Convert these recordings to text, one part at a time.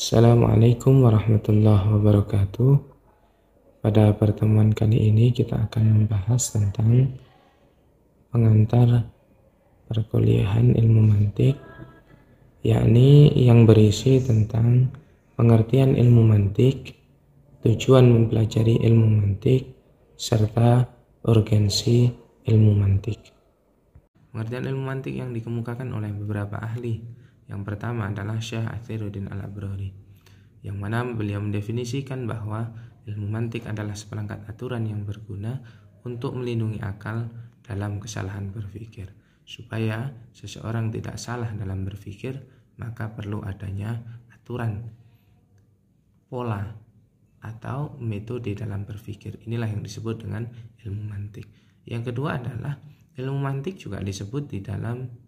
Assalamualaikum warahmatullahi wabarakatuh. Pada pertemuan kali ini kita akan membahas tentang pengantar perkuliahan ilmu mantik, yakni yang berisi tentang pengertian ilmu mantik, tujuan mempelajari ilmu mantik, serta urgensi ilmu mantik. Pengertian ilmu mantik yang dikemukakan oleh beberapa ahli. Yang pertama adalah Syekh Athiruddin Al-Abrari, yang mana beliau mendefinisikan bahwa ilmu mantik adalah seperangkat aturan yang berguna untuk melindungi akal dalam kesalahan berpikir. Supaya seseorang tidak salah dalam berpikir, maka perlu adanya aturan, pola, atau metode dalam berpikir. Inilah yang disebut dengan ilmu mantik. Yang kedua adalah ilmu mantik juga disebut di dalam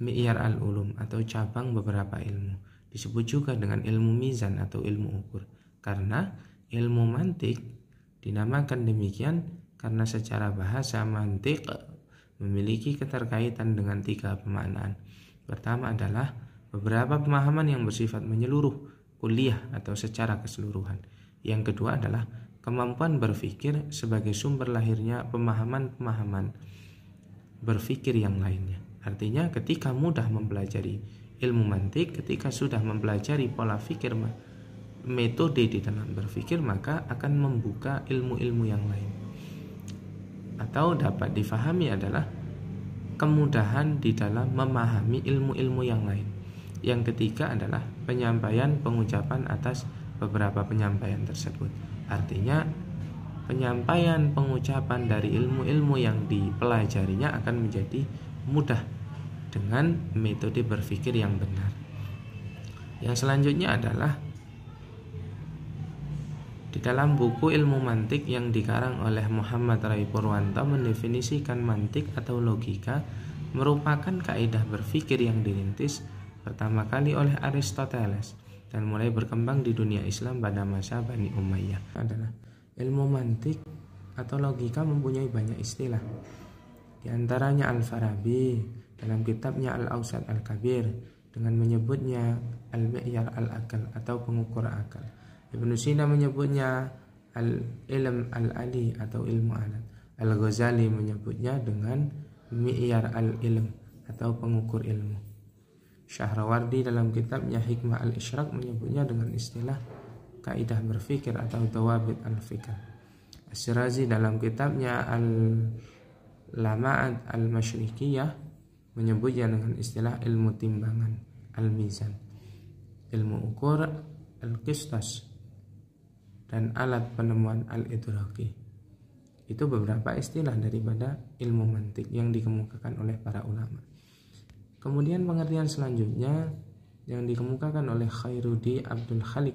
Mi'yar al-ulum atau cabang beberapa ilmu. Disebut juga dengan ilmu mizan atau ilmu ukur. Karena ilmu mantik dinamakan demikian karena secara bahasa mantik memiliki keterkaitan dengan tiga pemaknaan. Pertama adalah beberapa pemahaman yang bersifat menyeluruh, kuliah atau secara keseluruhan. Yang kedua adalah kemampuan berpikir sebagai sumber lahirnya pemahaman-pemahaman berpikir yang lainnya. Artinya ketika mudah mempelajari ilmu mantik, ketika sudah mempelajari pola pikir, metode di dalam berpikir, maka akan membuka ilmu-ilmu yang lain. Atau dapat difahami adalah kemudahan di dalam memahami ilmu-ilmu yang lain. Yang ketiga adalah penyampaian pengucapan atas beberapa penyampaian tersebut. Artinya penyampaian pengucapan dari ilmu-ilmu yang dipelajarinya akan menjadi mudah dengan metode berpikir yang benar. Yang selanjutnya adalah di dalam buku ilmu mantik yang dikarang oleh Muhammad Rai Purwanto mendefinisikan mantik atau logika merupakan kaidah berpikir yang dirintis pertama kali oleh Aristoteles dan mulai berkembang di dunia Islam pada masa Bani Umayyah. Adalah ilmu mantik atau logika mempunyai banyak istilah. Di antaranya Al-Farabi dalam kitabnya Al-Awsat Al-Kabir dengan menyebutnya Al-Mi'yar Al-Akal atau pengukur akal. Ibnu Sina menyebutnya Al-Ilm Al-Ali atau ilmu alat. Al-Ghazali menyebutnya dengan Mi'yar Al-Ilm atau pengukur ilmu. Syahrawardi dalam kitabnya Hikmah Al-Isyraq menyebutnya dengan istilah kaidah berfikir atau dawabit al-fikr. As-Sirazi dalam kitabnya Al-Lama'at Al-Masyrikiyah menyebutnya dengan istilah ilmu timbangan, al-mizan, ilmu ukur, al-qistas, dan alat penemuan al-idraki. Itu beberapa istilah daripada ilmu mantik yang dikemukakan oleh para ulama. Kemudian pengertian selanjutnya yang dikemukakan oleh Khairuddin Abdul Khalik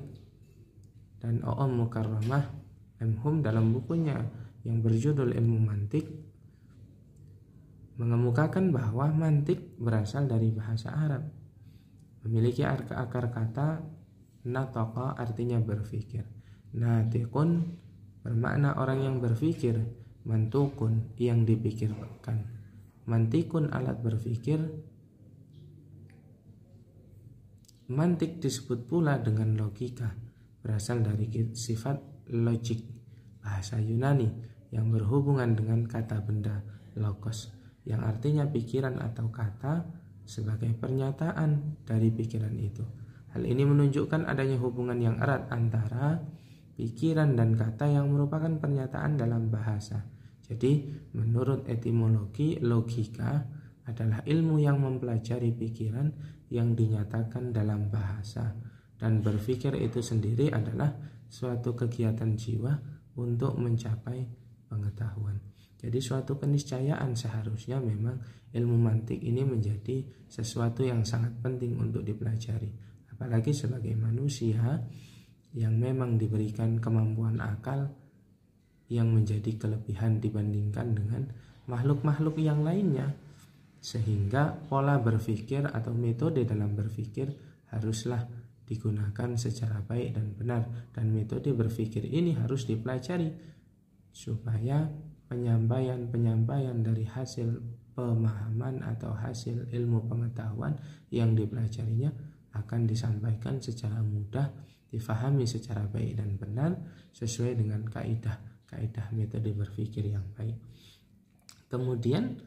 dan O'om Mukarramah M.Hum dalam bukunya yang berjudul Ilmu Mantik mengemukakan bahwa mantik berasal dari bahasa Arab, memiliki akar kata nataqa artinya berpikir, natiqun bermakna orang yang berpikir, mantukun yang dipikirkan, mantikun alat berpikir. Mantik disebut pula dengan logika, berasal dari sifat logik bahasa Yunani yang berhubungan dengan kata benda logos, yang artinya pikiran atau kata sebagai pernyataan dari pikiran itu. Hal ini menunjukkan adanya hubungan yang erat antara pikiran dan kata yang merupakan pernyataan dalam bahasa. Jadi menurut etimologi, logika adalah ilmu yang mempelajari pikiran yang dinyatakan dalam bahasa, dan berpikir itu sendiri adalah suatu kegiatan jiwa untuk mencapai pengetahuan. Jadi suatu keniscayaan seharusnya memang ilmu mantik ini menjadi sesuatu yang sangat penting untuk dipelajari, apalagi sebagai manusia yang memang diberikan kemampuan akal yang menjadi kelebihan dibandingkan dengan makhluk-makhluk yang lainnya, sehingga pola berpikir atau metode dalam berpikir haruslah digunakan secara baik dan benar, dan metode berpikir ini harus dipelajari supaya penyampaian dari hasil pemahaman atau hasil ilmu pengetahuan yang dipelajarinya akan disampaikan secara mudah, difahami secara baik dan benar sesuai dengan kaidah metode berpikir yang baik. Kemudian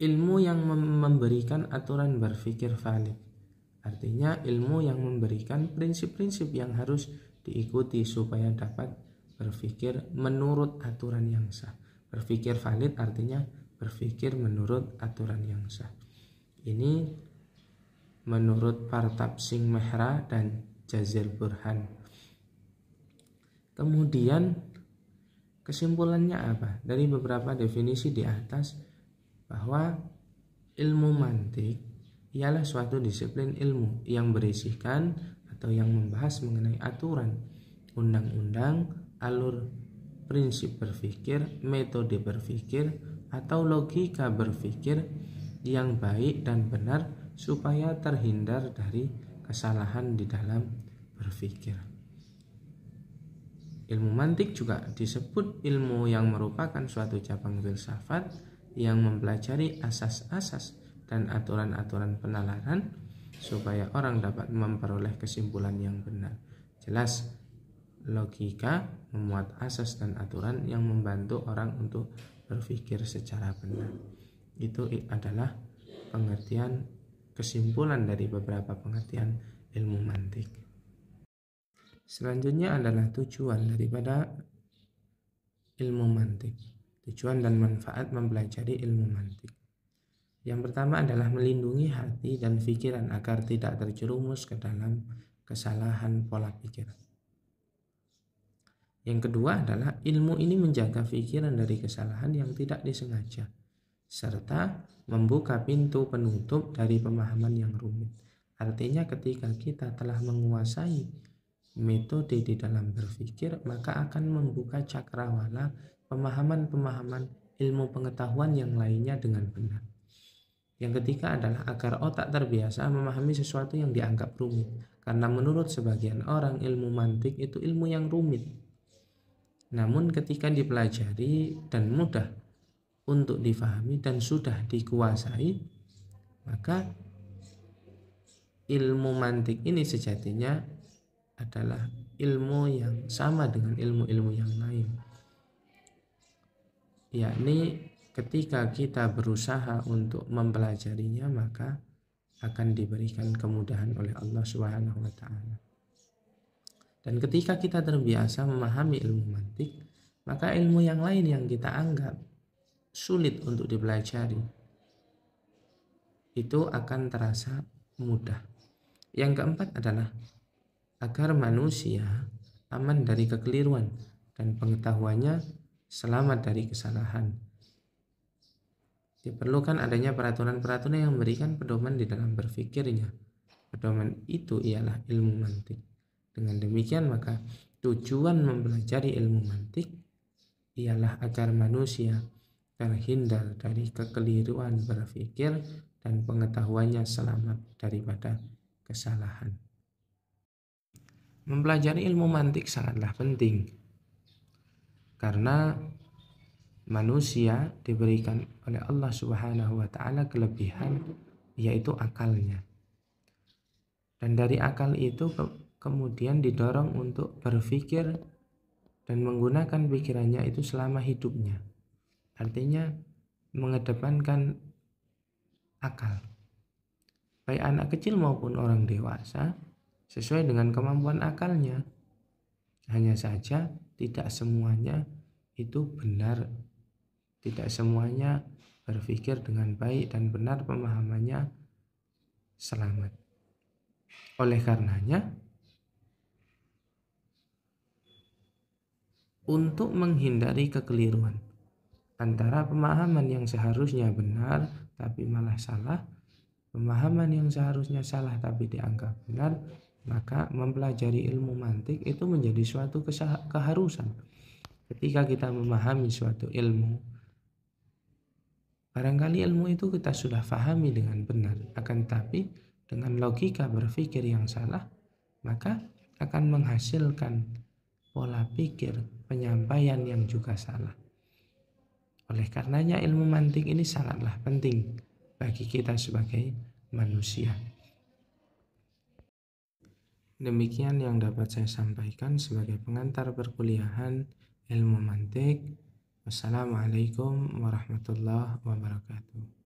ilmu yang memberikan aturan berpikir valid, artinya ilmu yang memberikan prinsip-prinsip yang harus diikuti supaya dapat berpikir menurut aturan yang sah. Berpikir valid artinya berpikir menurut aturan yang sah. Ini menurut Partab Singh Mehra dan Jazir Burhan. Kemudian kesimpulannya apa? Dari beberapa definisi di atas, bahwa ilmu mantik ialah suatu disiplin ilmu yang berisikan atau yang membahas mengenai aturan, undang-undang, alur prinsip berpikir, metode berpikir, atau logika berpikir yang baik dan benar supaya terhindar dari kesalahan di dalam berpikir. Ilmu mantik juga disebut ilmu yang merupakan suatu cabang filsafat yang mempelajari asas-asas dan aturan-aturan penalaran supaya orang dapat memperoleh kesimpulan yang benar. Jelas, logika memuat asas dan aturan yang membantu orang untuk berpikir secara benar. Itu adalah pengertian kesimpulan dari beberapa pengertian ilmu mantik. Selanjutnya adalah tujuan daripada ilmu mantik. Tujuan dan manfaat mempelajari ilmu mantik. Yang pertama adalah melindungi hati dan pikiran agar tidak terjerumus ke dalam kesalahan pola pikir. Yang kedua adalah ilmu ini menjaga pikiran dari kesalahan yang tidak disengaja, serta membuka pintu penutup dari pemahaman yang rumit. Artinya ketika kita telah menguasai metode di dalam berpikir, maka akan membuka cakrawala pemahaman-pemahaman ilmu pengetahuan yang lainnya dengan benar. Yang ketiga adalah agar otak terbiasa memahami sesuatu yang dianggap rumit, karena menurut sebagian orang ilmu mantik itu ilmu yang rumit. Namun ketika dipelajari dan mudah untuk difahami dan sudah dikuasai, maka ilmu mantik ini sejatinya adalah ilmu yang sama dengan ilmu-ilmu yang lain. Yakni ketika kita berusaha untuk mempelajarinya, maka akan diberikan kemudahan oleh Allah Subhanahu wa taala. Dan ketika kita terbiasa memahami ilmu mantik, maka ilmu yang lain yang kita anggap sulit untuk dipelajari itu akan terasa mudah. Yang keempat adalah agar manusia aman dari kekeliruan dan pengetahuannya selamat dari kesalahan. Diperlukan adanya peraturan-peraturan yang memberikan pedoman di dalam berpikirnya. Pedoman itu ialah ilmu mantik. Dengan demikian maka tujuan mempelajari ilmu mantik ialah agar manusia terhindar dari kekeliruan berpikir dan pengetahuannya selamat daripada kesalahan. Mempelajari ilmu mantik sangatlah penting karena manusia diberikan oleh Allah Subhanahu wa taala kelebihan, yaitu akalnya. Dan dari akal itu kemudian didorong untuk berpikir dan menggunakan pikirannya itu selama hidupnya. Artinya mengedepankan akal. Baik anak kecil maupun orang dewasa sesuai dengan kemampuan akalnya. Hanya saja tidak semuanya itu benar, tidak semuanya berpikir dengan baik dan benar, pemahamannya selamat. Oleh karenanya, untuk menghindari kekeliruan antara pemahaman yang seharusnya benar tapi malah salah, pemahaman yang seharusnya salah tapi dianggap benar, maka mempelajari ilmu mantik itu menjadi suatu keharusan. Ketika kita memahami suatu ilmu, barangkali ilmu itu kita sudah pahami dengan benar, akan tapi dengan logika berpikir yang salah, maka akan menghasilkan pola pikir penyampaian yang juga salah. Oleh karenanya ilmu mantik ini sangatlah penting bagi kita sebagai manusia. Demikian yang dapat saya sampaikan sebagai pengantar perkuliahan ilmu mantik. Wassalamualaikum warahmatullahi wabarakatuh.